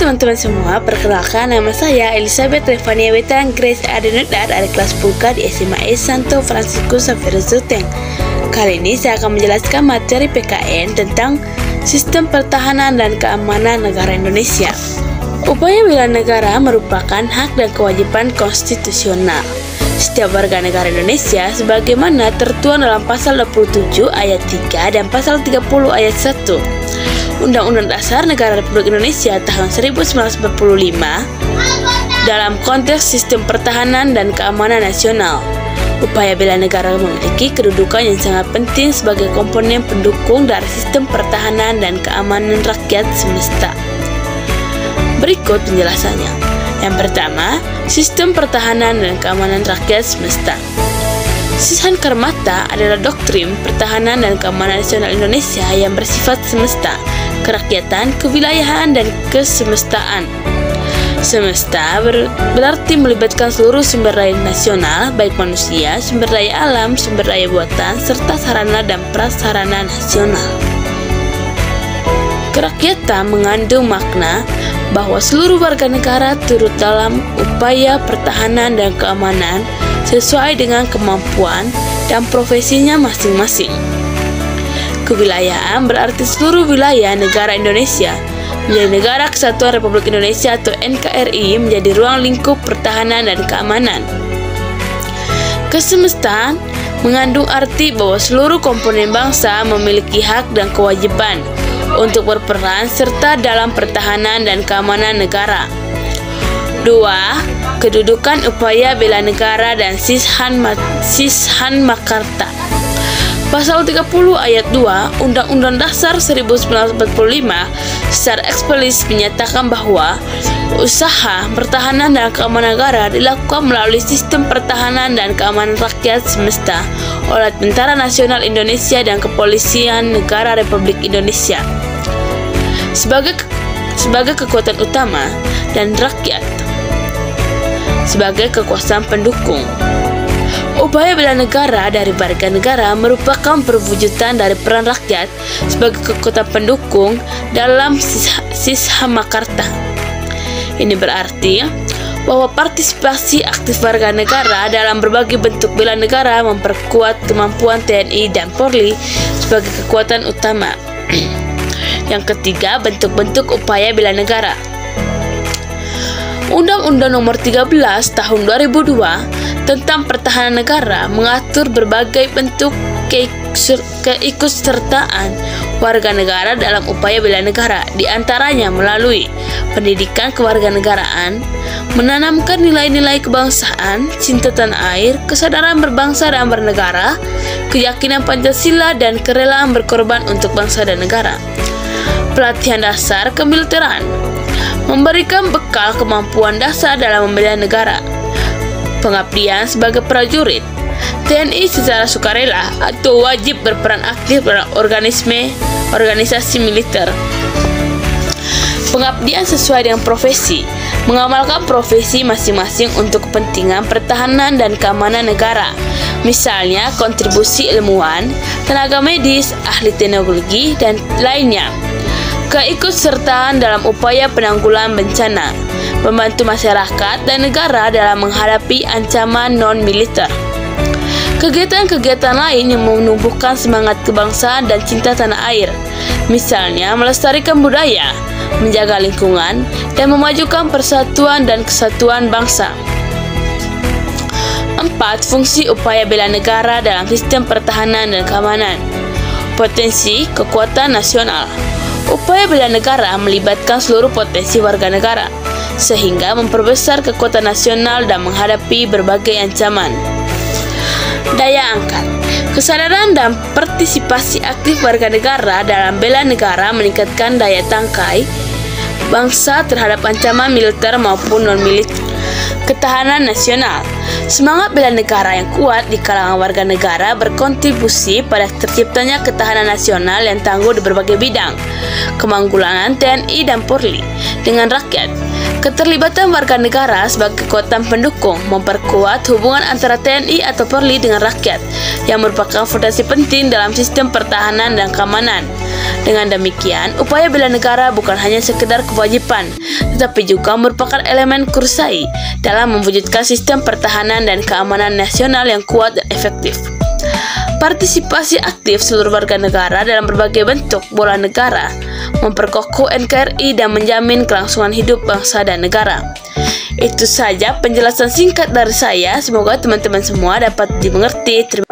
teman-teman semua, perkenalkan nama saya Elizabeth Revania Betang Grace Adenudar dari kelas Pulka di SMA Santo Franciscus Xavier Zuteng. Kali ini saya akan menjelaskan materi PKN tentang Sistem Pertahanan dan Keamanan Negara Indonesia. Upaya bela negara merupakan hak dan kewajiban konstitusional setiap warga negara Indonesia sebagaimana tertuang dalam pasal 27 ayat 3 dan pasal 30 ayat 1 Undang-Undang Dasar Negara Republik Indonesia tahun 1945 dalam konteks sistem pertahanan dan keamanan nasional. Upaya bela negara memiliki kedudukan yang sangat penting sebagai komponen pendukung dari sistem pertahanan dan keamanan rakyat semesta. Berikut penjelasannya. Yang pertama, sistem pertahanan dan keamanan rakyat semesta. Sisan Karmata adalah doktrin pertahanan dan keamanan nasional Indonesia yang bersifat semesta, kerakyatan, kewilayahan, dan kesemestaan. Semesta berarti melibatkan seluruh sumber daya nasional, baik manusia, sumber daya alam, sumber daya buatan, serta sarana dan prasarana nasional. Kerakyatan mengandung makna bahwa seluruh warga negara turut dalam upaya pertahanan dan keamanan sesuai dengan kemampuan dan profesinya masing-masing. Kewilayahan berarti seluruh wilayah negara Indonesia menjadi Negara Kesatuan Republik Indonesia atau NKRI menjadi ruang lingkup pertahanan dan keamanan. Kesemestaan mengandung arti bahwa seluruh komponen bangsa memiliki hak dan kewajiban untuk berperan serta dalam pertahanan dan keamanan negara. 2. Kedudukan upaya bela negara dan Sishan Makarta. Pasal 30 ayat 2 Undang-Undang Dasar 1945 secara eksplisit menyatakan bahwa usaha pertahanan dan keamanan negara dilakukan melalui sistem pertahanan dan keamanan rakyat semesta oleh Tentara Nasional Indonesia dan Kepolisian Negara Republik Indonesia sebagai kekuatan utama dan rakyat sebagai kekuasaan pendukung. Upaya bela negara dari warga negara merupakan perwujudan dari peran rakyat sebagai kekuatan pendukung dalam Sisha Makarta. Ini berarti bahwa partisipasi aktif warga negara dalam berbagai bentuk bela negara memperkuat kemampuan TNI dan Polri sebagai kekuatan utama. Yang ketiga, bentuk-bentuk upaya bela negara. Undang-Undang Nomor 13 Tahun 2002 tentang Pertahanan Negara mengatur berbagai bentuk keikutsertaan warga negara dalam upaya bela negara, diantaranya melalui pendidikan kewarganegaraan, menanamkan nilai-nilai kebangsaan, cinta tanah air, kesadaran berbangsa dan bernegara, keyakinan Pancasila, dan kerelaan berkorban untuk bangsa dan negara. Pelatihan dasar kemiliteran memberikan bekal kemampuan dasar dalam membela negara. Pengabdian sebagai prajurit. TNI secara sukarela atau wajib berperan aktif dalam organisasi militer. Pengabdian sesuai dengan profesi, mengamalkan profesi masing-masing untuk kepentingan pertahanan dan keamanan negara. Misalnya kontribusi ilmuwan, tenaga medis, ahli teknologi, dan lainnya. Keikutsertaan dalam upaya penanggulangan bencana, membantu masyarakat dan negara dalam menghadapi ancaman non-militer. Kegiatan-kegiatan lain yang menumbuhkan semangat kebangsaan dan cinta tanah air, misalnya melestarikan budaya, menjaga lingkungan, dan memajukan persatuan dan kesatuan bangsa. 4. Fungsi upaya bela negara dalam sistem pertahanan dan keamanan. Potensi kekuatan nasional. Upaya bela negara melibatkan seluruh potensi warga negara, sehingga memperbesar kekuatan nasional dan menghadapi berbagai ancaman. Daya angkat. Kesadaran dan partisipasi aktif warga negara dalam bela negara meningkatkan daya tangkai bangsa terhadap ancaman militer maupun non-militer. Ketahanan nasional. Semangat bela negara yang kuat di kalangan warga negara berkontribusi pada terciptanya ketahanan nasional yang tangguh di berbagai bidang. Kemanggulangan TNI dan Polri dengan rakyat. Keterlibatan warga negara sebagai kekuatan pendukung memperkuat hubungan antara TNI atau Polri dengan rakyat yang merupakan fondasi penting dalam sistem pertahanan dan keamanan. Dengan demikian, upaya bela negara bukan hanya sekedar kewajiban, tetapi juga merupakan elemen krusial dalam mewujudkan sistem pertahanan dan keamanan nasional yang kuat dan efektif. Partisipasi aktif seluruh warga negara dalam berbagai bentuk bela negara memperkokoh NKRI dan menjamin kelangsungan hidup bangsa dan negara. Itu saja penjelasan singkat dari saya. Semoga teman-teman semua dapat dimengerti. Terima